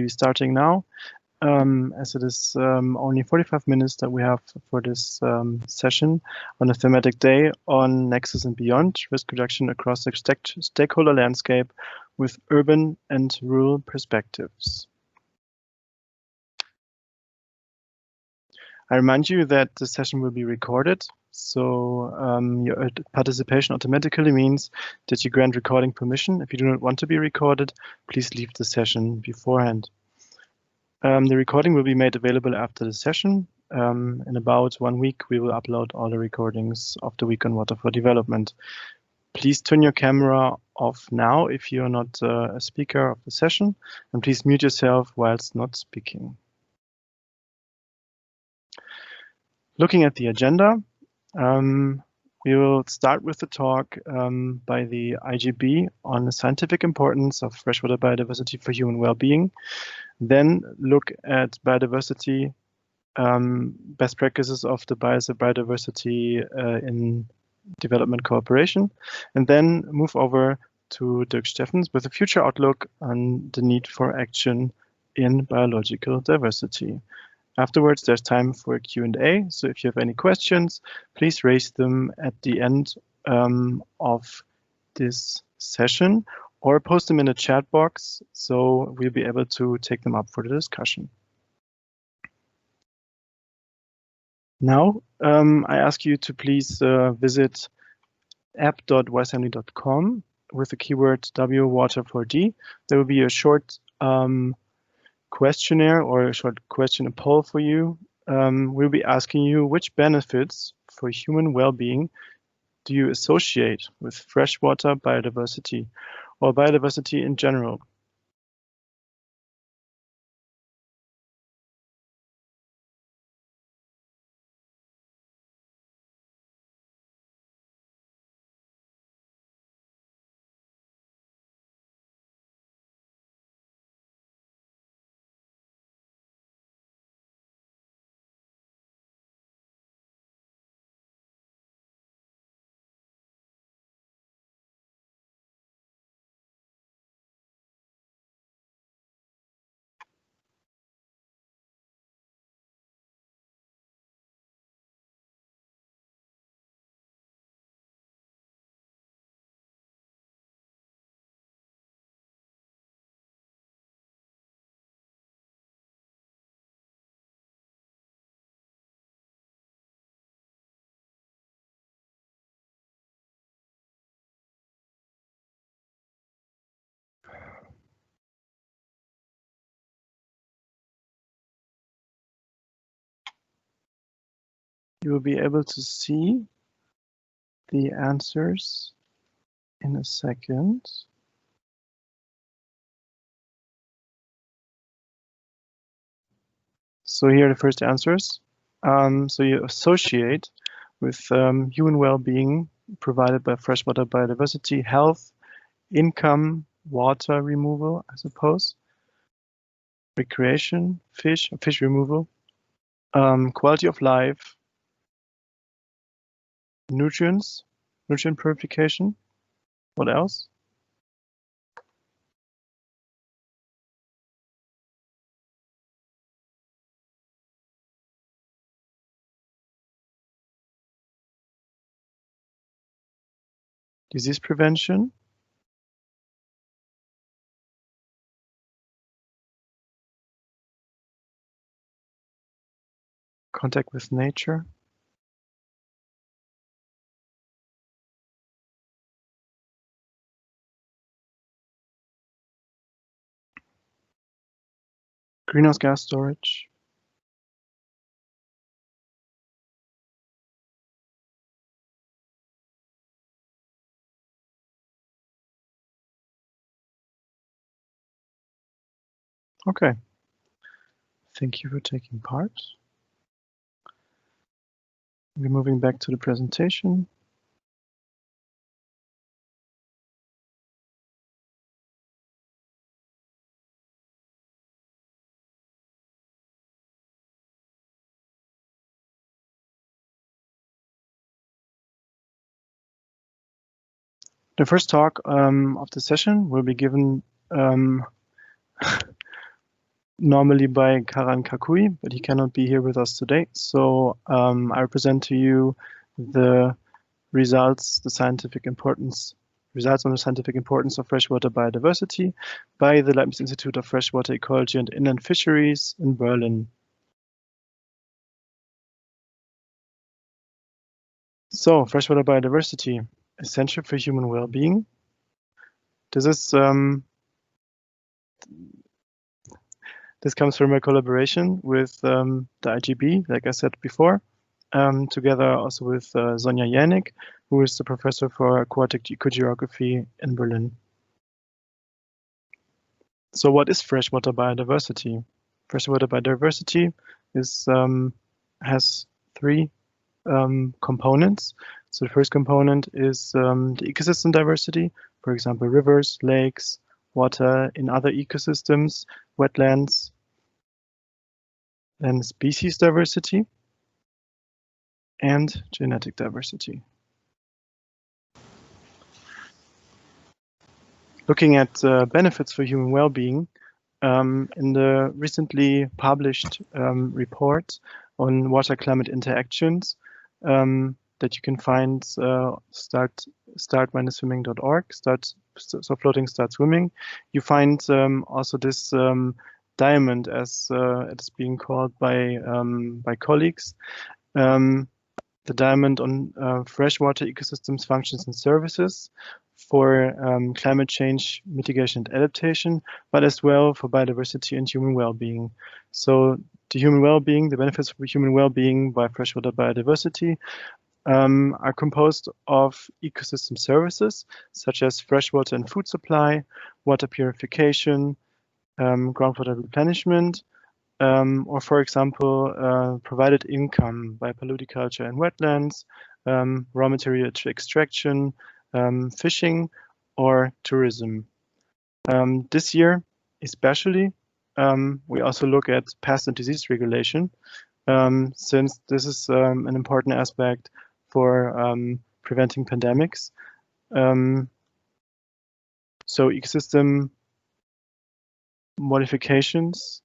be starting now, as it is only 45 minutes that we have for this session on a thematic day on Nexus and Beyond, risk reduction across the stakeholder landscape with urban and rural perspectives. I remind you that the session will be recorded, so your participation automatically means that you grant recording permission. If you do not want to be recorded, please leave the session beforehand. The recording will be made available after the session. In about 1 week, we will upload all the recordings of the week on water for development. Please turn your camera off now if you're not a speaker of the session, and please mute yourself whilst not speaking. Looking at the agenda, we will start with the talk by the IGB on the scientific importance of freshwater biodiversity for human well-being. Then look at biodiversity, best practices of the biodiversity in development cooperation, and then move over to Dirk Steffens with a future outlook on the need for action in biological diversity. Afterwards, there's time for a Q&A, so if you have any questions, please raise them at the end of this session or post them in the chat box, so we'll be able to take them up for the discussion. Now, I ask you to please visit app.ysmd.com with the keyword WWater4D. There will be a short questionnaire or a short question poll for you. We'll be asking you which benefits for human well-being do you associate with freshwater biodiversity or biodiversity in general? You will be able to see the answers in a second. So here are the first answers. So you associate with human well-being provided by freshwater biodiversity, health, income, water removal, I suppose, recreation, fish removal, quality of life, nutrients, nutrient purification. What else? Disease prevention. Contact with nature. Greenhouse gas storage. Okay. Thank you for taking part. We're moving back to the presentation. The first talk of the session will be given normally by Karan Kakui, but he cannot be here with us today. So I present to you the results, the scientific importance, results on the scientific importance of freshwater biodiversity by the Leibniz-Institute of Freshwater Ecology and Inland Fisheries in Berlin. So, freshwater biodiversity, essential for human well-being. This comes from a collaboration with the IGB, like I said before, together also with Sonja Janik, who is the professor for aquatic ecogeography in Berlin. So what is freshwater biodiversity? Freshwater biodiversity is has three components. So the first component is the ecosystem diversity, for example, rivers, lakes, water in other ecosystems, wetlands, and species diversity, and genetic diversity. Looking at benefits for human well-being, in the recently published report on water-climate interactions that you can find start-swimming.org, so floating, start swimming, you find also this diamond, as it's being called by colleagues, the diamond on freshwater ecosystems, functions, and services for climate change mitigation and adaptation, but as well for biodiversity and human well-being. So the human well-being, the benefits for human well-being by freshwater biodiversity are composed of ecosystem services, such as freshwater and food supply, water purification, groundwater replenishment, or for example, provided income by polludiculture and wetlands, raw material extraction, fishing, or tourism. This year, especially, we also look at pest and disease regulation, since this is an important aspect for preventing pandemics. So ecosystem modifications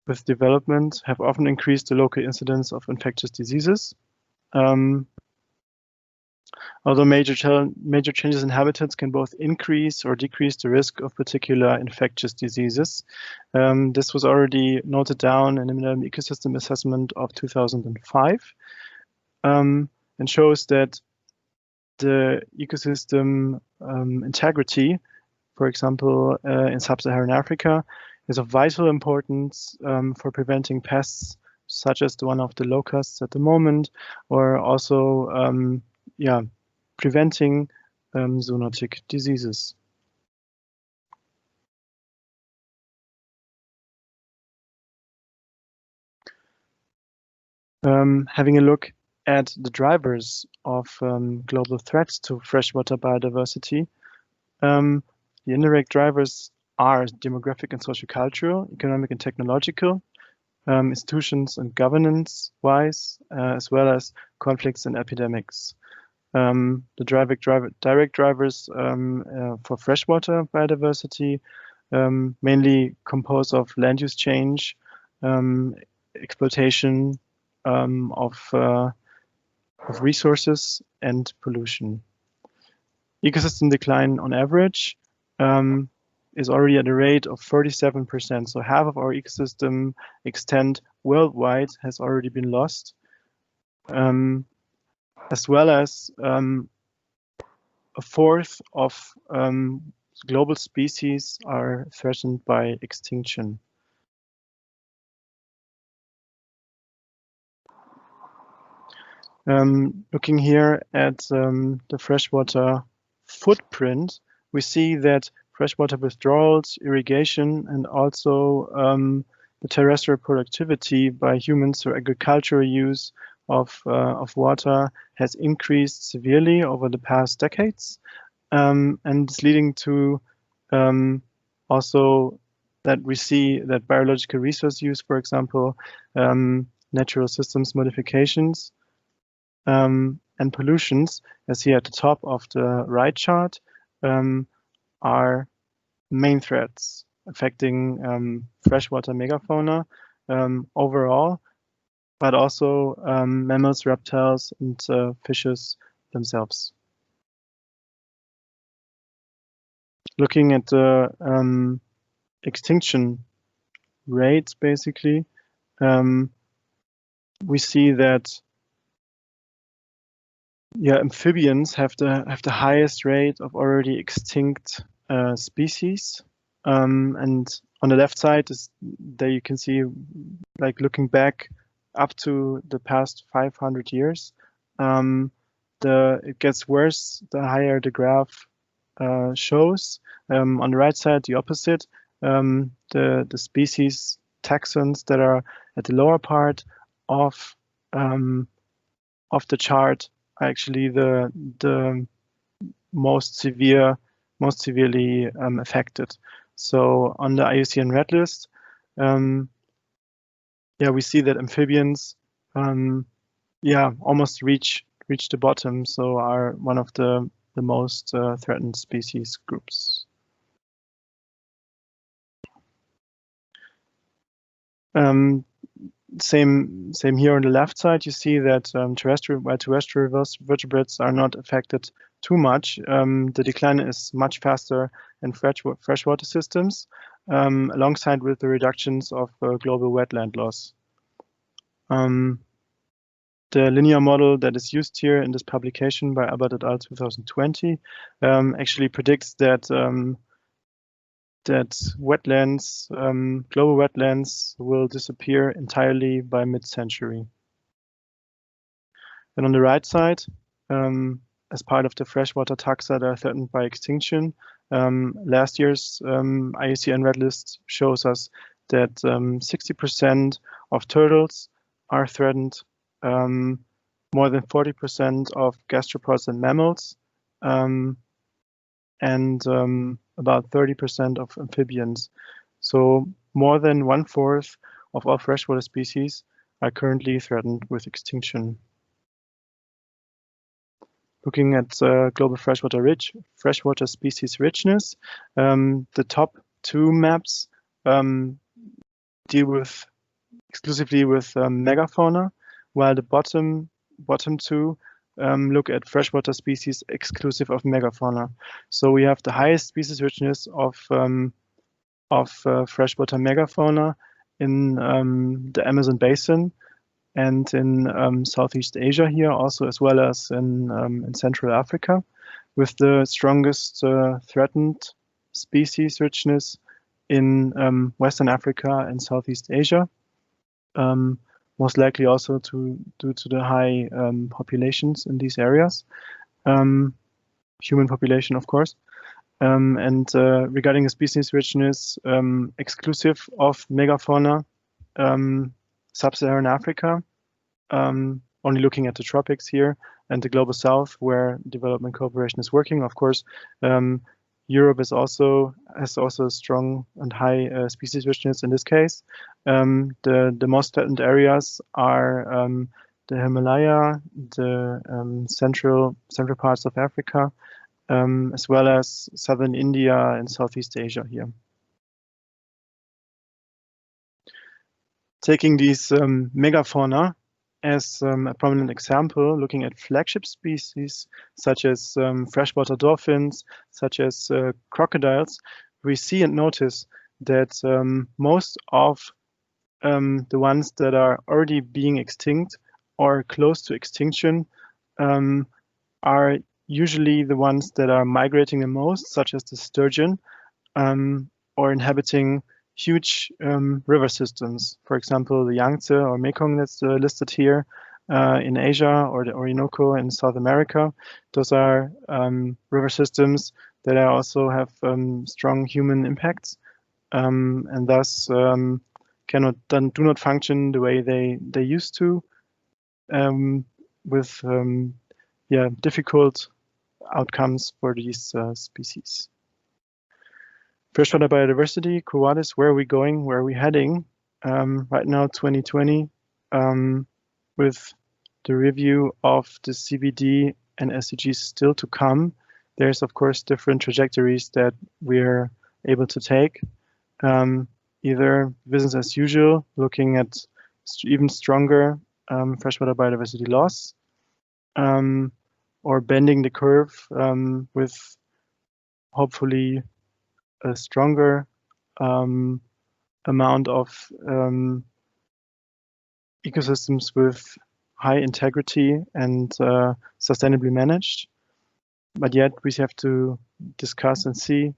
with development have often increased the local incidence of infectious diseases. Although major changes in habitats can both increase or decrease the risk of particular infectious diseases. This was already noted down in the ecosystem assessment of 2005, and shows that the ecosystem integrity, for example, in sub-Saharan Africa, is of vital importance for preventing pests, such as the one of the locusts at the moment, or also preventing zoonotic diseases. Having a look at the drivers of global threats to freshwater biodiversity, the indirect drivers are demographic and sociocultural, economic and technological, institutions and governance-wise, as well as conflicts and epidemics. The direct drivers for freshwater biodiversity mainly composed of land use change, exploitation of resources, and pollution. Ecosystem decline on average is already at a rate of 37%. So half of our ecosystem extent worldwide has already been lost, as well as a fourth of global species are threatened by extinction. Looking here at the freshwater footprint, we see that freshwater withdrawals, irrigation, and also the terrestrial productivity by humans through agricultural use of water has increased severely over the past decades, and it's leading to also that we see that biological resource use, for example, natural systems modifications, and pollutions, as here at the top of the right chart, are main threats affecting freshwater megafauna overall, but also mammals, reptiles, and fishes themselves. Looking at the extinction rates, basically, we see that amphibians have the highest rate of already extinct species, and on the left side is there you can see, like looking back up to the past 500 years, it gets worse the higher the graph shows. On the right side, the opposite. The species taxons that are at the lower part of the chart are actually the most severely affected. So on the IUCN Red List, we see that amphibians almost reach the bottom, so are one of the most threatened species groups. Same here on the left side. You see that terrestrial vertebrates are not affected too much. The decline is much faster in freshwater systems, alongside with the reductions of global wetland loss. The linear model that is used here in this publication by Albert et al. 2020 actually predicts that wetlands, global wetlands, will disappear entirely by mid-century. And on the right side, as part of the freshwater taxa that are threatened by extinction, last year's IUCN Red List shows us that 60% of turtles are threatened, more than 40% of gastropods and mammals, and about 30% of amphibians. So more than 1/4 of all freshwater species are currently threatened with extinction. Looking at global freshwater species richness, the top two maps deal exclusively with megafauna, while the bottom two look at freshwater species exclusive of megafauna. So we have the highest species richness of freshwater megafauna in the Amazon basin and in Southeast Asia here, also as well as in Central Africa, with the strongest threatened species richness in Western Africa and Southeast Asia. Most likely also due to the high populations in these areas, human population, of course. And regarding the species richness, exclusive of megafauna, Sub-Saharan Africa, only looking at the tropics here, and the global south, where development cooperation is working. Of course, Europe has also a strong and high species richness in this case. The most threatened areas are the Himalaya, the central parts of Africa, as well as southern India and Southeast Asia here. Taking these megafauna as a prominent example, looking at flagship species such as freshwater dolphins, such as crocodiles, we see and notice that most of the ones that are already being extinct or close to extinction are usually the ones that are migrating the most, such as the sturgeon, or inhabiting huge river systems. For example, the Yangtze or Mekong that's listed here in Asia, or the Orinoco in South America. Those are river systems that also have strong human impacts, and thus do not function the way they used to, with difficult outcomes for these species. Freshwater biodiversity, quo vadis, where are we going? Where are we heading? Right now, 2020, with the review of the CBD and SDGs still to come, there's of course different trajectories that we're able to take. either business as usual, looking at even stronger freshwater biodiversity loss, or bending the curve with hopefully a stronger amount of ecosystems with high integrity and sustainably managed. But yet we have to discuss and see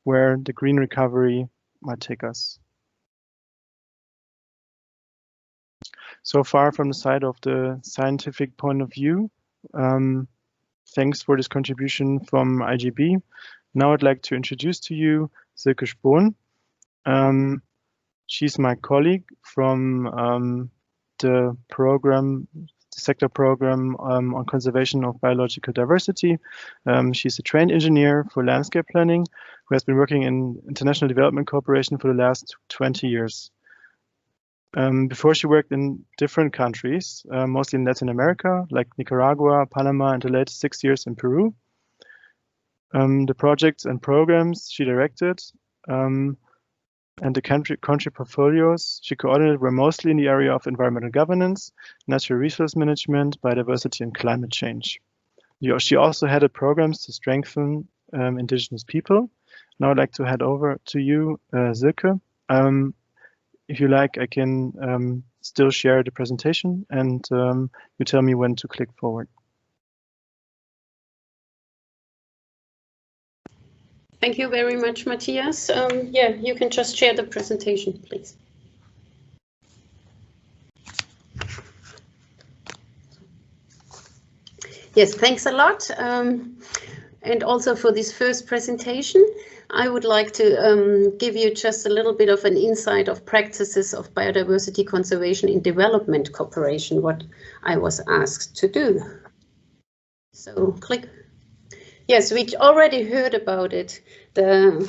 where the green recovery might take us. So far from the side of the scientific point of view, thanks for this contribution from IGB. Now I'd like to introduce to you Silke Spohn. She's my colleague from the sector program on conservation of biological diversity. She's a trained engineer for landscape planning who has been working in international development cooperation for the last 20 years. Before she worked in different countries, mostly in Latin America, like Nicaragua, Panama, and the latest 6 years in Peru. The projects and programs she directed and the country portfolios she coordinated were mostly in the area of environmental governance, natural resource management, biodiversity, and climate change. She also headed programs to strengthen indigenous people. Now I'd like to head over to you, Silke. If you like, I can still share the presentation, and you tell me when to click forward. Thank you very much, Matthias. Yeah, you can just share the presentation, please. Yes, thanks a lot. And also for this first presentation, I would like to give you just a little bit of an insight of practices of biodiversity conservation in development cooperation, what I was asked to do. So click. Yes, we already heard about it. The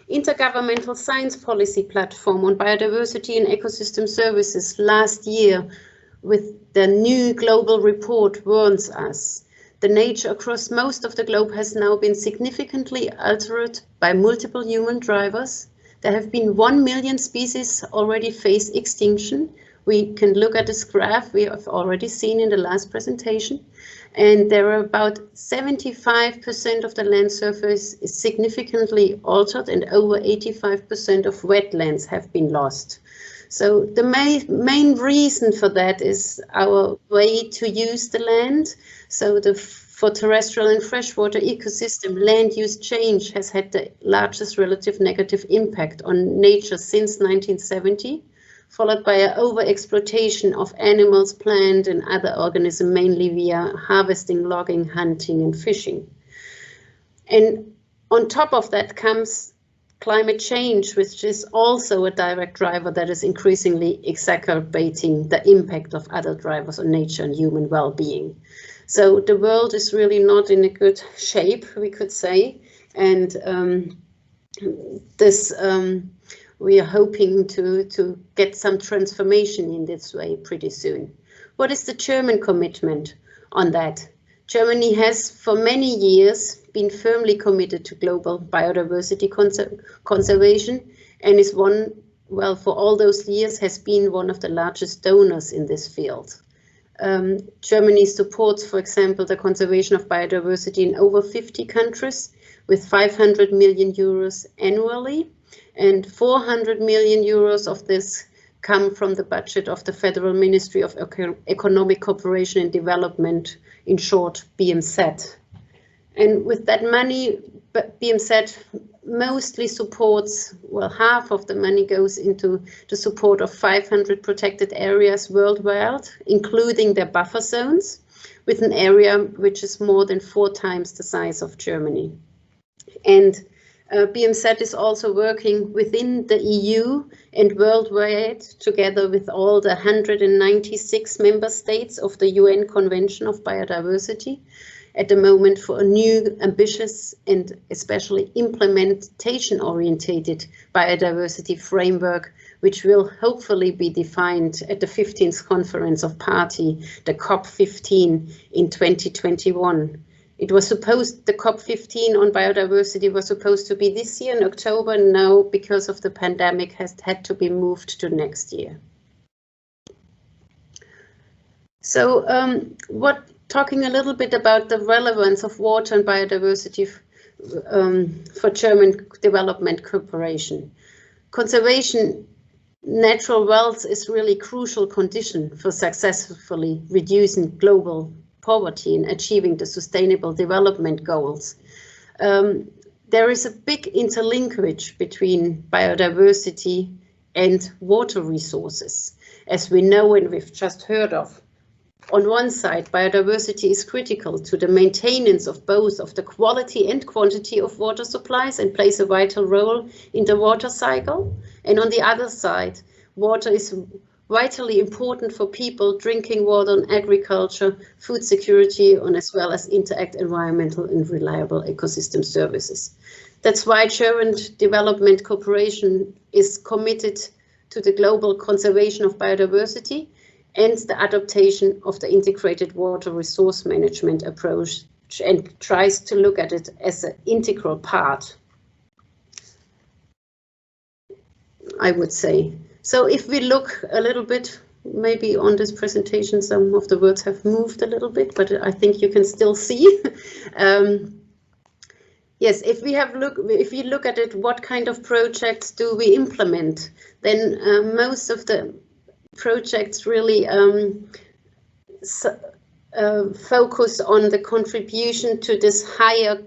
Intergovernmental Science Policy Platform on Biodiversity and Ecosystem Services last year with the new global report warns us. The nature across most of the globe has now been significantly altered by multiple human drivers. There have been 1 million species already face extinction. We can look at this graph we have already seen in the last presentation. And there are about 75% of the land surface is significantly altered and over 85% of wetlands have been lost. So the main reason for that is our way to use the land. So for terrestrial and freshwater ecosystem, land use change has had the largest relative negative impact on nature since 1970. Followed by an overexploitation of animals, plant and other organisms, mainly via harvesting, logging, hunting and fishing. And on top of that comes climate change, which is also a direct driver that is increasingly exacerbating the impact of other drivers on nature and human well-being. So the world is really not in a good shape, we could say. And we are hoping to get some transformation in this way pretty soon. What is the German commitment on that? Germany has for many years been firmly committed to global biodiversity conservation and is for all those years has been one of the largest donors in this field. Germany supports, for example, the conservation of biodiversity in over 50 countries with 500 million euros annually. And 400 million euros of this come from the budget of the Federal Ministry of Economic Cooperation and Development, in short, BMZ. And with that money, BMZ mostly supports, well, half of the money goes into the support of 500 protected areas worldwide, including their buffer zones, with an area which is more than 4 times the size of Germany. And BMZ is also working within the EU and worldwide together with all the 196 member states of the UN Convention of Biodiversity at the moment for a new, ambitious and especially implementation-orientated biodiversity framework, which will hopefully be defined at the 15th Conference of Party, the COP15 in 2021. It was supposed, the COP15 on biodiversity was supposed to be this year in October. Now, because of the pandemic, has had to be moved to next year. So talking a little bit about the relevance of water and biodiversity for German development cooperation. Conservation natural wealth is really a crucial condition for successfully reducing global poverty and achieving the sustainable development goals. There is a big interlinkage between biodiversity and water resources, as we know and we've just heard of. On one side, biodiversity is critical to the maintenance of both of the quality and quantity of water supplies and plays a vital role in the water cycle. And on the other side, water is vitally important for people, drinking water and agriculture, food security, and as well as interact environmental and reliable ecosystem services. That's why German development cooperation is committed to the global conservation of biodiversity and the adaptation of the integrated water resource management approach, and tries to look at it as an integral part, I would say. So if we look a little bit, maybe on this presentation, some of the words have moved a little bit, but I think you can still see. Yes, if you look at it, what kind of projects do we implement? Then most of the projects really focus on the contribution to this higher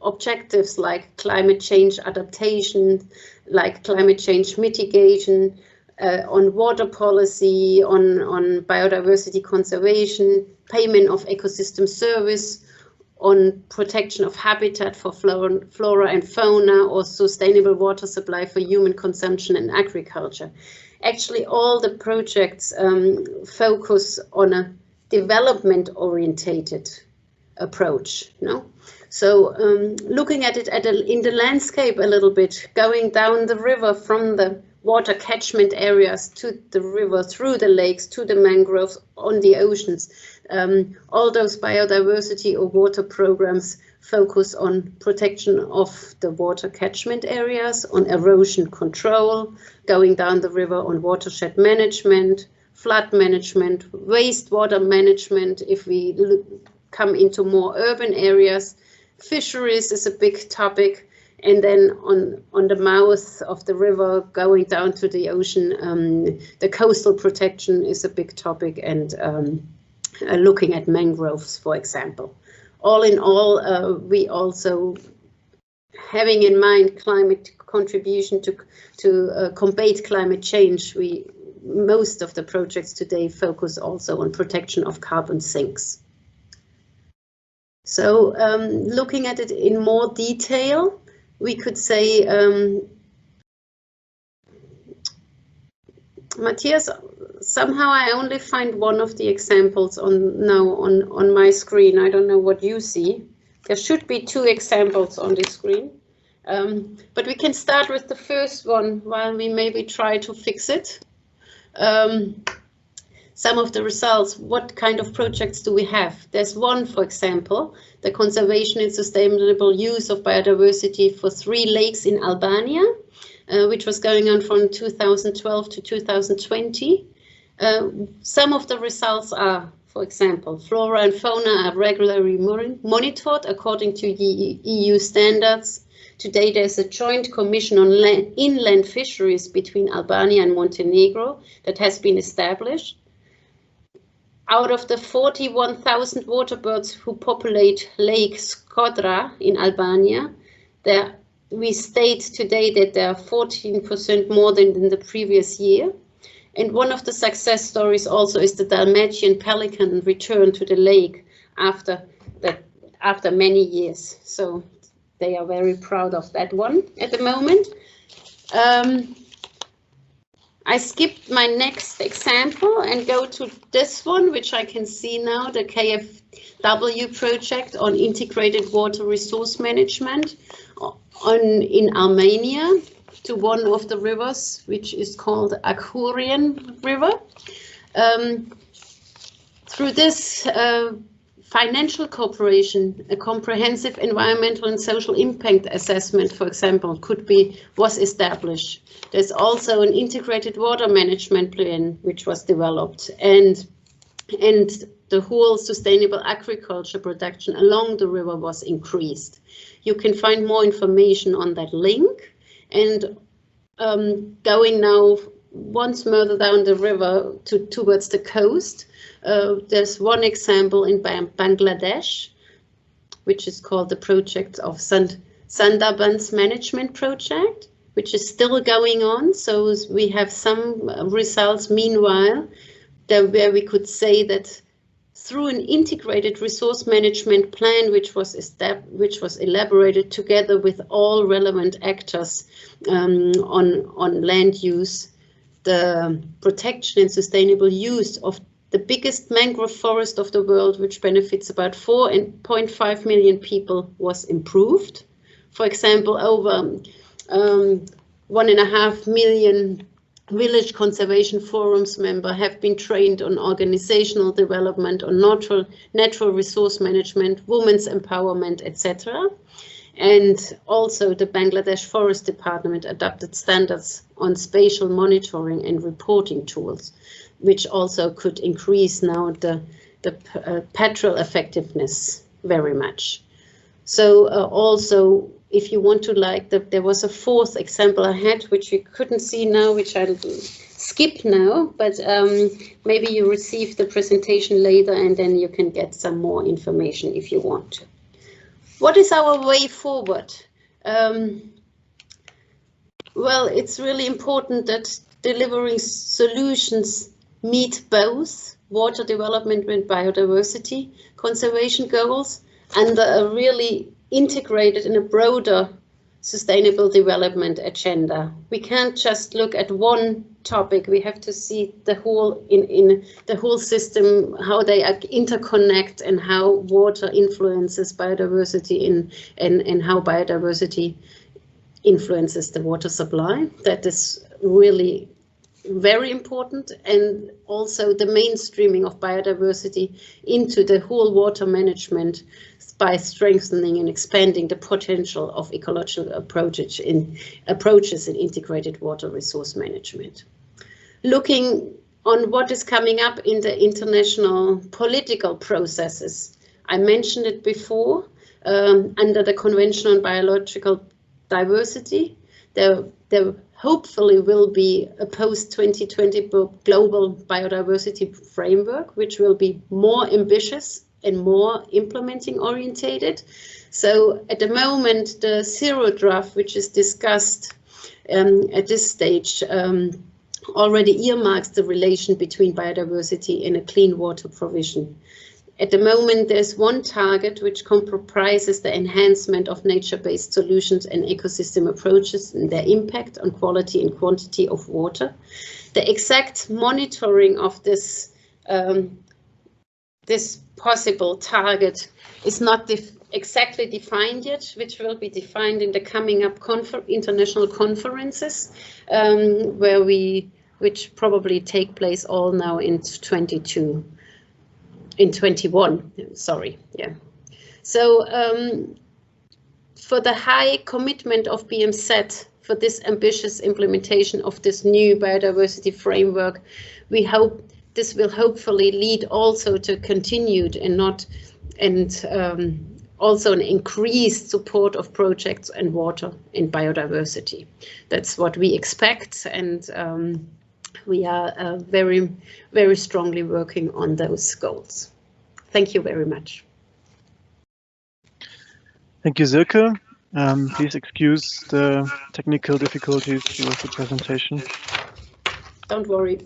objectives like climate change adaptation, like climate change mitigation, on water policy, on biodiversity conservation, payment of ecosystem service, on protection of habitat for flora and fauna, or sustainable water supply for human consumption and agriculture. Actually, all the projects focus on a development-orientated approach. So looking at it in the landscape a little bit, going down the river from the water catchment areas to the river, through the lakes, to the mangroves, on the oceans. All those biodiversity or water programs focus on protection of the water catchment areas, on erosion control, going down the river, on watershed management, flood management, wastewater management if we come into more urban areas. Fisheries is a big topic. And then on the mouth of the river, going down to the ocean, the coastal protection is a big topic, and looking at mangroves, for example. All in all, we also, having in mind climate contribution to combat climate change, most of the projects today focus also on protection of carbon sinks. So looking at it in more detail, we could say, Matthias, somehow I only find one of the examples on my screen. I don't know what you see. There should be two examples on the screen. But we can start with the first one while we maybe try to fix it. Some of the results, what kind of projects do we have? There's one, for example, the conservation and sustainable use of biodiversity for 3 lakes in Albania, which was going on from 2012 to 2020. Some of the results are, for example, flora and fauna are regularly monitored according to EU standards. Today there's a joint commission on inland fisheries between Albania and Montenegro that has been established. Out of the 41,000 waterbirds who populate Lake Skodra in Albania, we state today that there are 14% more than in the previous year. And one of the success stories also is the Dalmatian pelican return to the lake after many years. So they are very proud of that one at the moment. I skipped my next example and go to this one, which I can see now, the KfW project on integrated water resource management in Armenia, to one of the rivers, which is called Akurian River. Through this financial cooperation, a comprehensive environmental and social impact assessment, for example, was established. There's also an integrated water management plan which was developed, and the whole sustainable agriculture production along the river was increased. You can find more information on that link. And going now once further down the river towards the coast, there's one example in Bangladesh, which is called the project of Sundarbans Management Project, which is still going on. So we have some results meanwhile, where we could say that through an integrated resource management plan, which was elaborated together with all relevant actors on land use, the protection and sustainable use of the biggest mangrove forest of the world, which benefits about 4.5 million people, was improved. For example, over 1.5 million village conservation forums members have been trained on organizational development, on natural resource management, women's empowerment, etc. And also the Bangladesh Forest Department adopted standards on spatial monitoring and reporting tools, which also could increase now the patrol effectiveness very much. So also, if you want to there was a fourth example I had, which you couldn't see now, which I'll skip now, but maybe you receive the presentation later and then you can get some more information if you want to. What is our way forward? Well, it's really important that delivering solutions meet both water development and biodiversity conservation goals and are really integrated in a broader sustainable development agenda. We can't just look at one topic. We have to see the whole in the whole system, how they interconnect and how water influences biodiversity and how biodiversity influences the water supply. That is really very important, and also the mainstreaming of biodiversity into the whole water management by strengthening and expanding the potential of ecological approaches in integrated water resource management. Looking on what is coming up in the international political processes, I mentioned it before, under the Convention on Biological Diversity, there hopefully will be a post-2020 global biodiversity framework, which will be more ambitious and more implementing orientated. So at the moment, the zero draft, which is discussed at this stage, already earmarks the relation between biodiversity and a clean water provision. At the moment, there's one target which comprises the enhancement of nature-based solutions and ecosystem approaches and their impact on quality and quantity of water. The exact monitoring of this possible target is not exactly defined yet, which will be defined in the coming up international conferences, which probably take place all now in 21, sorry, yeah. So for the high commitment of BMZ for this ambitious implementation of this new biodiversity framework, we hope this will hopefully lead also to continued also an increased support of projects and water and biodiversity. That's what we expect, and we are very, very strongly working on those goals. Thank you very much. Thank you, Silke. Please excuse the technical difficulties with the presentation. Don't worry.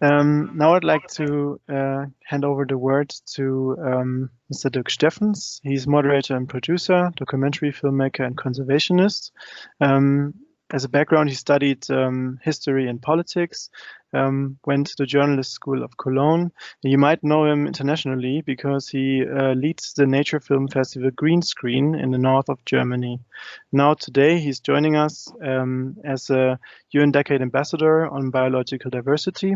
Now I'd like to hand over the word to Mr. Dirk Steffens. He's moderator and producer, documentary filmmaker and conservationist. As a background, he studied history and politics, went to the journalist school of Cologne. You might know him internationally because he leads the nature film festival Green Screen in the north of Germany. Now today he's joining us as a UN Decade Ambassador on biological diversity.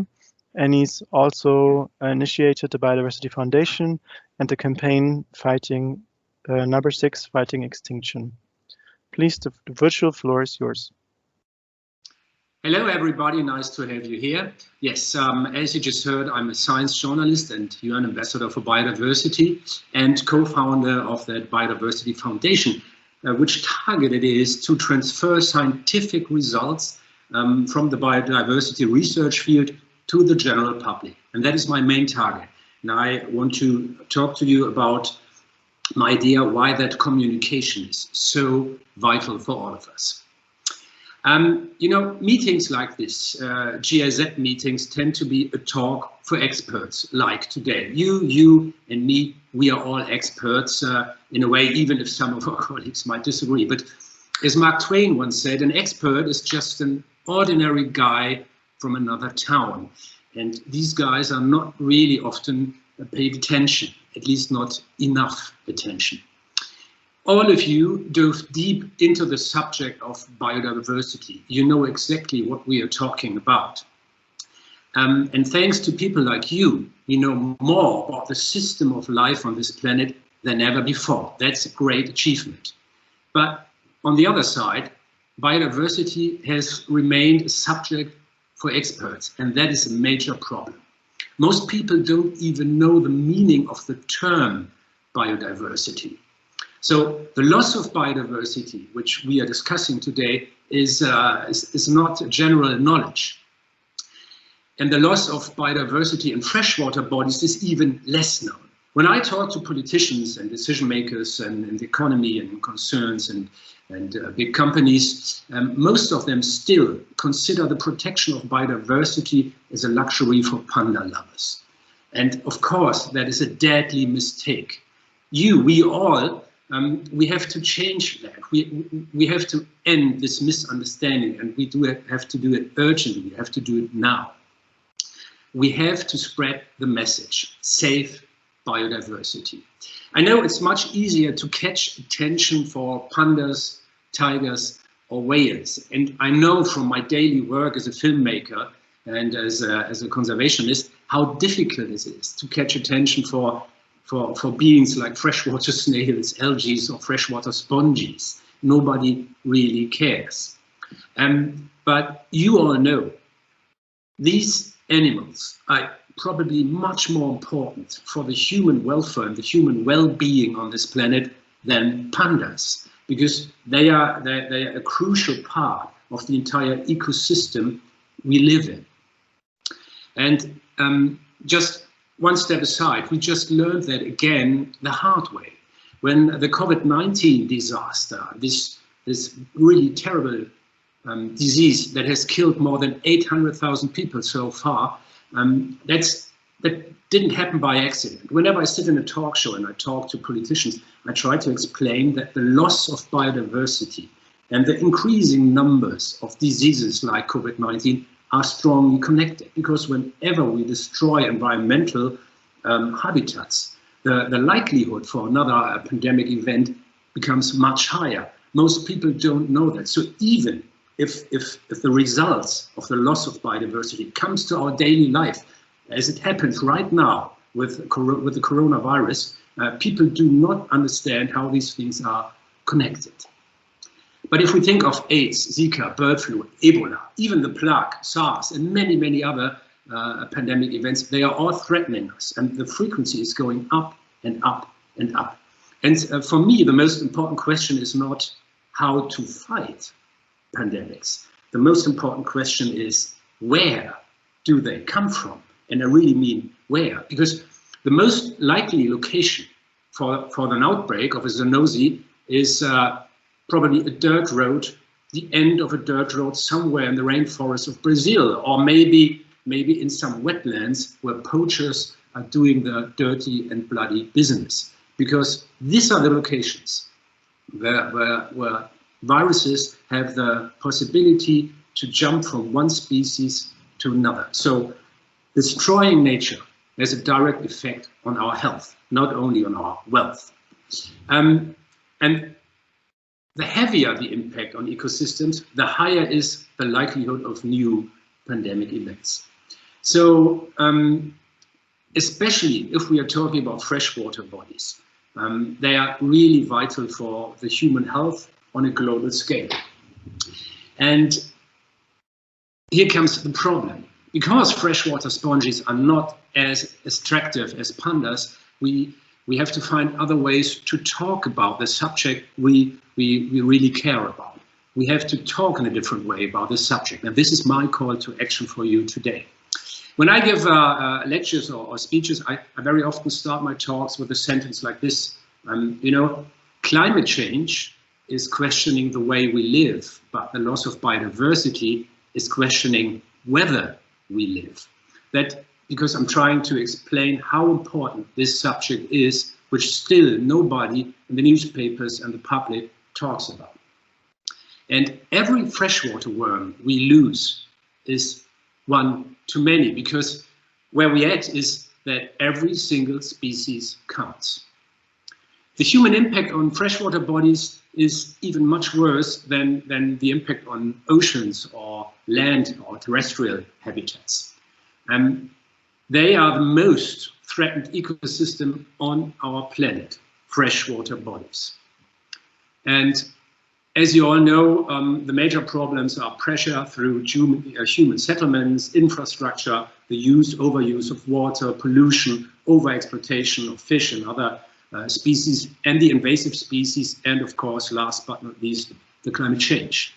Annie's also initiated the Biodiversity Foundation and the campaign fighting number 6, fighting extinction. Please, the virtual floor is yours. Hello, everybody. Nice to have you here. Yes, as you just heard, I'm a science journalist and UN ambassador for biodiversity and co-founder of that Biodiversity Foundation, which targeted is to transfer scientific results from the biodiversity research field to the general public. And that is my main target. And I want to talk to you about my idea why that communication is so vital for all of us. You know, meetings like this, GIZ meetings, tend to be a talk for experts like today. You and me, we are all experts in a way, even if some of our colleagues might disagree. But as Mark Twain once said, an expert is just an ordinary guy from another town. And these guys are not really often paid attention, at least not enough attention. All of you dove deep into the subject of biodiversity. You know exactly what we are talking about. And thanks to people like you, we know more about the system of life on this planet than ever before. That's a great achievement. But on the other side, biodiversity has remained a subject for experts, and that is a major problem. Most people don't even know the meaning of the term biodiversity. So the loss of biodiversity, which we are discussing today, is not general knowledge. And the loss of biodiversity in freshwater bodies is even less known. When I talk to politicians and decision makers and in the economy and concerns and big companies, most of them still consider the protection of biodiversity as a luxury for panda lovers. And of course, that is a deadly mistake. We all, we have to change that. We have to end this misunderstanding, and we have to do it urgently. We have to do it now. We have to spread the message, save biodiversity. I know it's much easier to catch attention for pandas, tigers, or whales. And I know from my daily work as a filmmaker and as a conservationist how difficult it is to catch attention for beings like freshwater snails, algae, or freshwater sponges. Nobody really cares. But you all know these animals are probably much more important for the human welfare and the human well-being on this planet than pandas, because they are a crucial part of the entire ecosystem we live in. And just one step aside, we just learned that again the hard way. When the COVID-19 disaster, this really terrible disease that has killed more than 800,000 people so far, that didn't happen by accident. Whenever I sit in a talk show and I talk to politicians, I try to explain that the loss of biodiversity and the increasing numbers of diseases like COVID-19 are strongly connected, because whenever we destroy environmental habitats, the likelihood for another pandemic event becomes much higher. Most people don't know that. So even if the results of the loss of biodiversity comes to our daily life, as it happens right now with the coronavirus, people do not understand how these things are connected. But if we think of AIDS, Zika, bird flu, Ebola, even the plague, SARS, and many, many other pandemic events, they are all threatening us, and the frequency is going up and up and up. And for me, the most important question is not how to fight pandemics. The most important question is, where do they come from? And I really mean where, because the most likely location for an outbreak of a zoonosis is probably a dirt road, the end of a dirt road somewhere in the rainforest of Brazil, or maybe in some wetlands where poachers are doing the dirty and bloody business. Because these are the locations where viruses have the possibility to jump from one species to another. So destroying nature has a direct effect on our health, not only on our wealth. And the heavier the impact on ecosystems, the higher is the likelihood of new pandemic events. So especially if we are talking about freshwater bodies, they are really vital for the human health on a global scale. And here comes the problem. Because freshwater sponges are not as attractive as pandas, we have to find other ways to talk about the subject we really care about. We have to talk in a different way about the subject. And this is my call to action for you today. When I give lectures or speeches, I very often start my talks with a sentence like this. You know, climate change is questioning the way we live, but the loss of biodiversity is questioning whether we live. That because I'm trying to explain how important this subject is, which still nobody in the newspapers and the public talks about. And every freshwater worm we lose is one too many, because where we at is that every single species counts. The human impact on freshwater bodies is even much worse than the impact on oceans or land or terrestrial habitats. They are the most threatened ecosystem on our planet, freshwater bodies. And as you all know, the major problems are pressure through human settlements, infrastructure, the overuse of water, pollution, overexploitation of fish and other species, and the invasive species, and of course, last but not least, the climate change.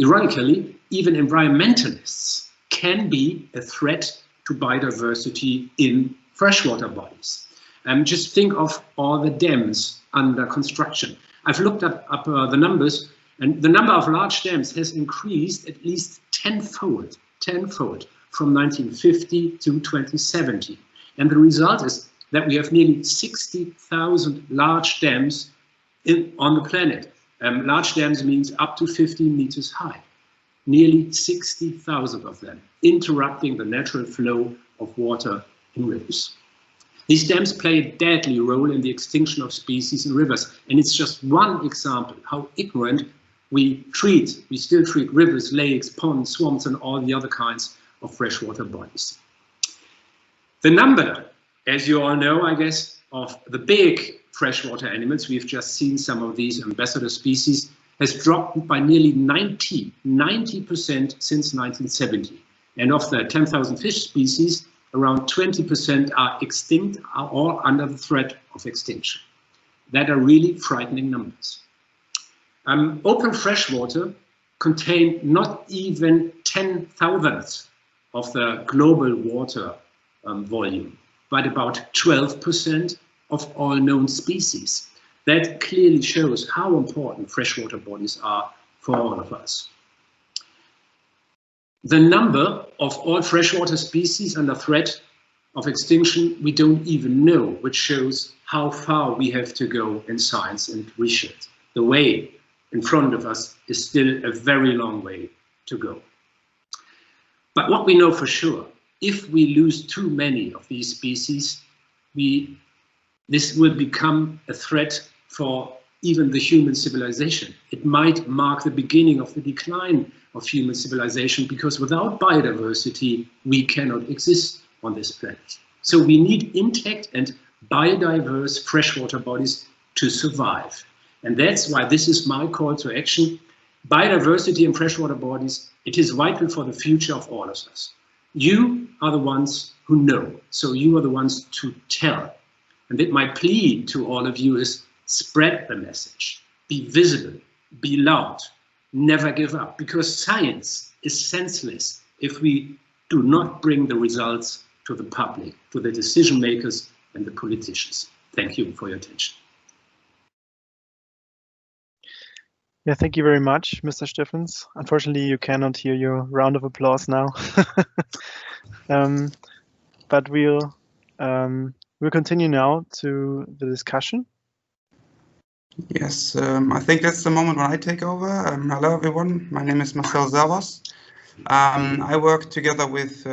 Ironically, even environmentalists can be a threat to biodiversity in freshwater bodies. Just think of all the dams under construction. I've looked up the numbers, and the number of large dams has increased at least tenfold from 1950 to 2070. And the result is that we have nearly 60,000 large dams on the planet. Large dams means up to 15 meters high. Nearly 60,000 of them, interrupting the natural flow of water in rivers. These dams play a deadly role in the extinction of species in rivers, and it's just one example how ignorant we still treat rivers, lakes, ponds, swamps, and all the other kinds of freshwater bodies. The number, as you all know, I guess, of the big freshwater animals, we've just seen some of these ambassador species, has dropped by nearly 90% since 1970. And of the 10,000 fish species, around 20% are extinct, are all under the threat of extinction. That are really frightening numbers. Open freshwater contain not even 10,000ths of the global water volume, but about 12% of all known species. That clearly shows how important freshwater bodies are for all of us. The number of all freshwater species under threat of extinction we don't even know, which shows how far we have to go in science and research. The way in front of us is still a very long way to go. But what we know for sure, if we lose too many of these species, this will become a threat for even the human civilization. It might mark the beginning of the decline of human civilization, because without biodiversity, we cannot exist on this planet. So we need intact and biodiverse freshwater bodies to survive. And that's why this is my call to action. Biodiversity in freshwater bodies, it is vital for the future of all of us. You are the ones who know, so you are the ones to tell. And that my plea to all of you is spread the message, be visible, be loud, never give up, because science is senseless if we do not bring the results to the public, to the decision makers and the politicians. Thank you for your attention. Yeah, thank you very much, Mr. Steffens. Unfortunately, you cannot hear your round of applause now. But we'll continue now to the discussion. Yes, I think that's the moment when I take over. Hello, everyone. My name is Marcel Zavos. I work together with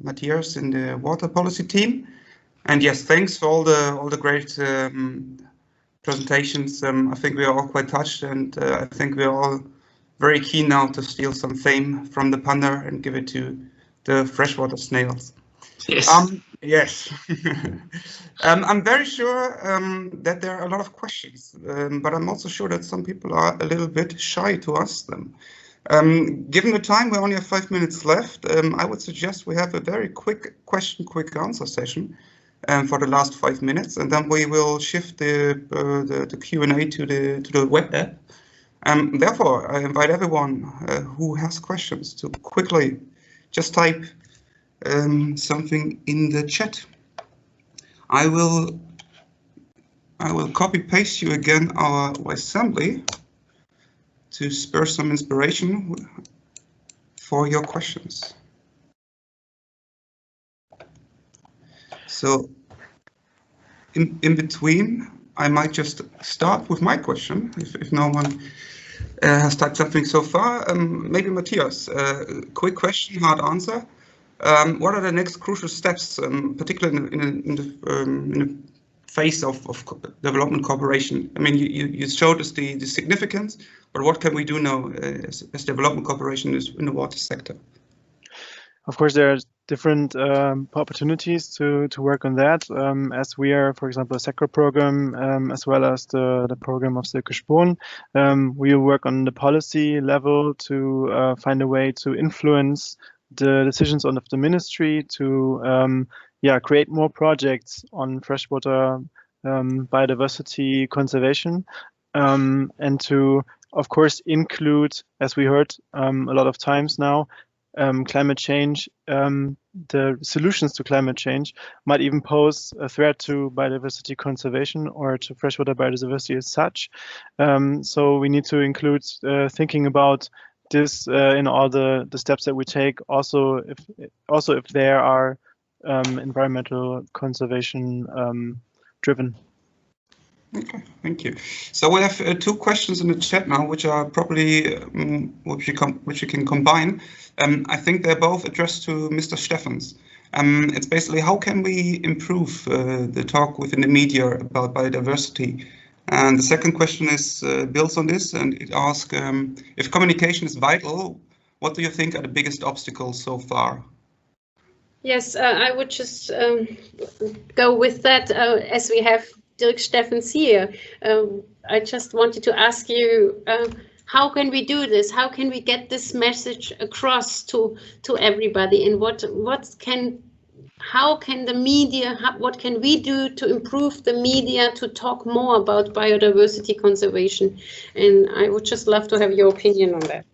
Matthias in the water policy team. And yes, thanks for all the great presentations. I think we are all quite touched, and I think we are all very keen now to steal some fame from the panda and give it to the freshwater snails. Yes. Yes. I'm very sure that there are a lot of questions, but I'm also sure that some people are a little bit shy to ask them. Given the time, we only have 5 minutes left. I would suggest we have a very quick question, quick answer session for the last 5 minutes, and then we will shift the Q&A to the web app. Therefore, I invite everyone who has questions to quickly just type something in the chat. I will copy paste you again our assembly to spur some inspiration for your questions. So in between, I might just start with my question if no one has typed something so far. Maybe Matthias, quick question, hard answer. What are the next crucial steps, particularly in the phase of development cooperation? I mean, you showed us the significance, but what can we do now as development cooperation is in the water sector? Of course, there are different opportunities to work on that. As we are, for example, a SECRO program, as well as the program of Silke Spohn, we will work on the policy level to find a way to influence the decisions of the ministry to create more projects on freshwater biodiversity conservation, and to, of course, include, as we heard a lot of times now, climate change. The solutions to climate change might even pose a threat to biodiversity conservation or to freshwater biodiversity as such. So we need to include thinking about this in all the steps that we take. Also if there are environmental conservation driven. Okay, thank you. So we have 2 questions in the chat now, which are probably which you can combine. I think they're both addressed to Mr. Steffens. It's basically, how can we improve the talk within the media about biodiversity? And the second question is builds on this, and it asks, if communication is vital, what do you think are the biggest obstacles so far? Yes, I would just go with that, as we have Dirk Steffens here. I just wanted to ask you, how can we do this? How can we get this message across to everybody? And how can the media, what can we do to improve the media to talk more about biodiversity conservation? And I would just love to have your opinion on that.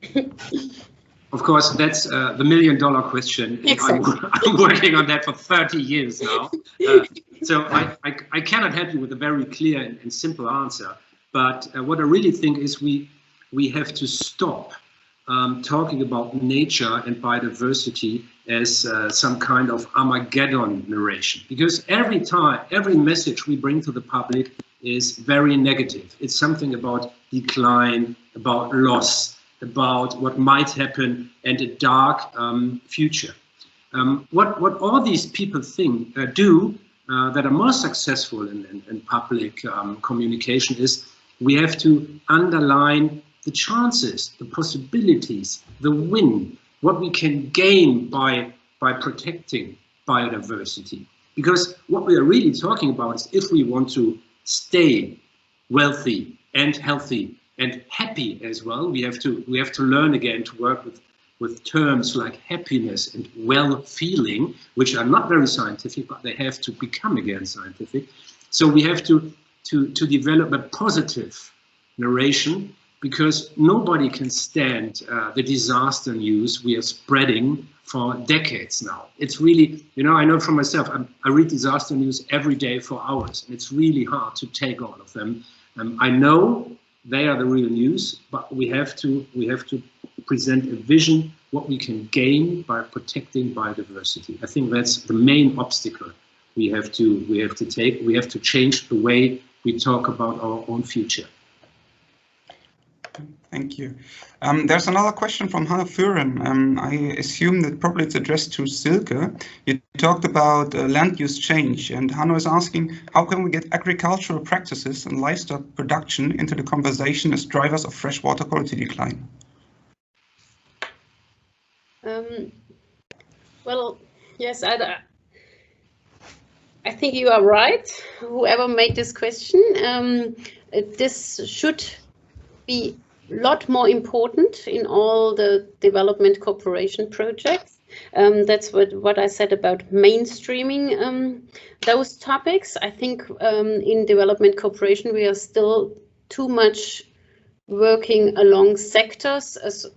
Of course, that's the million-dollar question. Exactly. I'm working on that for 30 years now. So I cannot help you with a very clear and simple answer. But what I really think is we have to stop talking about nature and biodiversity as some kind of Armageddon narration. Because every message we bring to the public is very negative. It's something about decline, about loss, about what might happen, and a dark future. What all these people do that are most successful in public communication is we have to underline the chances, the possibilities, the win, what we can gain by protecting biodiversity. Because what we are really talking about is if we want to stay wealthy and healthy and happy as well, we have to learn again to work with terms like happiness and well-feeling, which are not very scientific, but they have to become again scientific. So we have to develop a positive narration, because nobody can stand the disaster news we are spreading for decades now. It's really, I know from myself, I read disaster news every day for hours, and it's really hard to take all of them. I know they are the real news, but we have to present a vision, what we can gain by protecting biodiversity. I think that's the main obstacle we have to take. We have to change the way we talk about our own future. Thank you. There's another question from Hannah Furen. I assume that probably it's addressed to Silke. You talked about land use change, and Hannah is asking, how can we get agricultural practices and livestock production into the conversation as drivers of freshwater quality decline? Well, yes, I think you are right. Whoever made this question, this should be a lot more important in all the development cooperation projects. That's what I said about mainstreaming those topics. I think in development cooperation we are still too much working along sectors,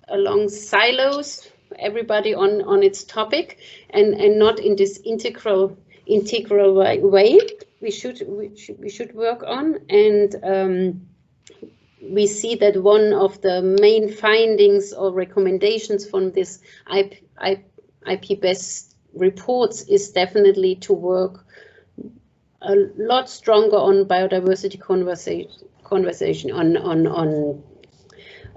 along silos, everybody on its topic, and not in this integral way we should work on. And we see that one of the main findings or recommendations from this IPBES reports is definitely to work a lot stronger on biodiversity conversation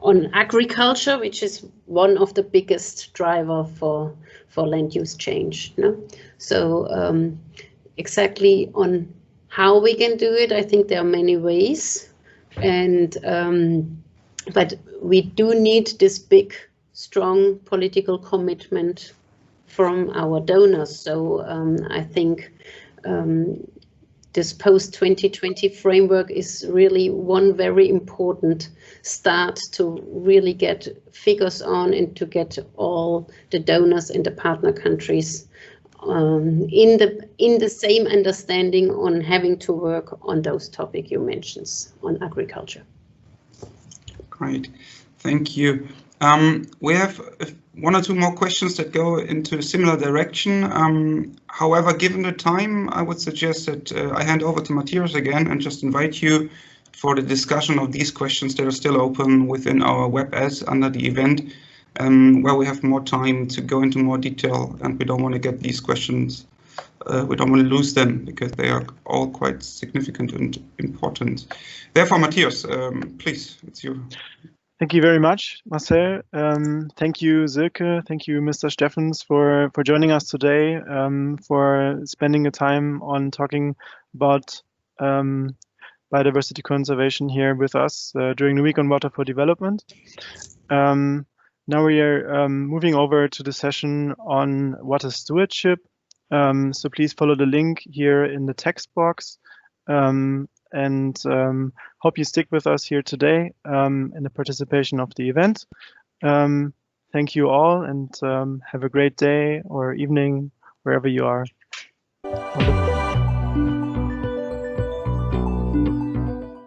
on agriculture, which is one of the biggest driver for land use change. No? So exactly on how we can do it, I think there are many ways, and but we do need this big, strong political commitment from our donors. So I think this post-2020 framework is really one very important start to really get figures on and to get all the donors and the partner countries in the same understanding on having to work on those topics you mentioned on agriculture. Great, thank you. We have one or two more questions that go into a similar direction. However, given the time, I would suggest that I hand over to Matthias again and just invite you for the discussion of these questions that are still open within our WebS under the event, where we have more time to go into more detail, and we don't want to get these questions, we don't want to lose them because they are all quite significant and important. Therefore, Matthias, please, it's you. Thank you very much, Marcel. Thank you, Silke. Thank you, Mr. Steffens, for joining us today, for spending the time on talking about biodiversity conservation here with us during the Week on Water for Development. Now we are moving over to the session on water stewardship. So please follow the link here in the text box. And hope you stick with us here today in the participation of the event. Thank you all, and have a great day or evening wherever you are.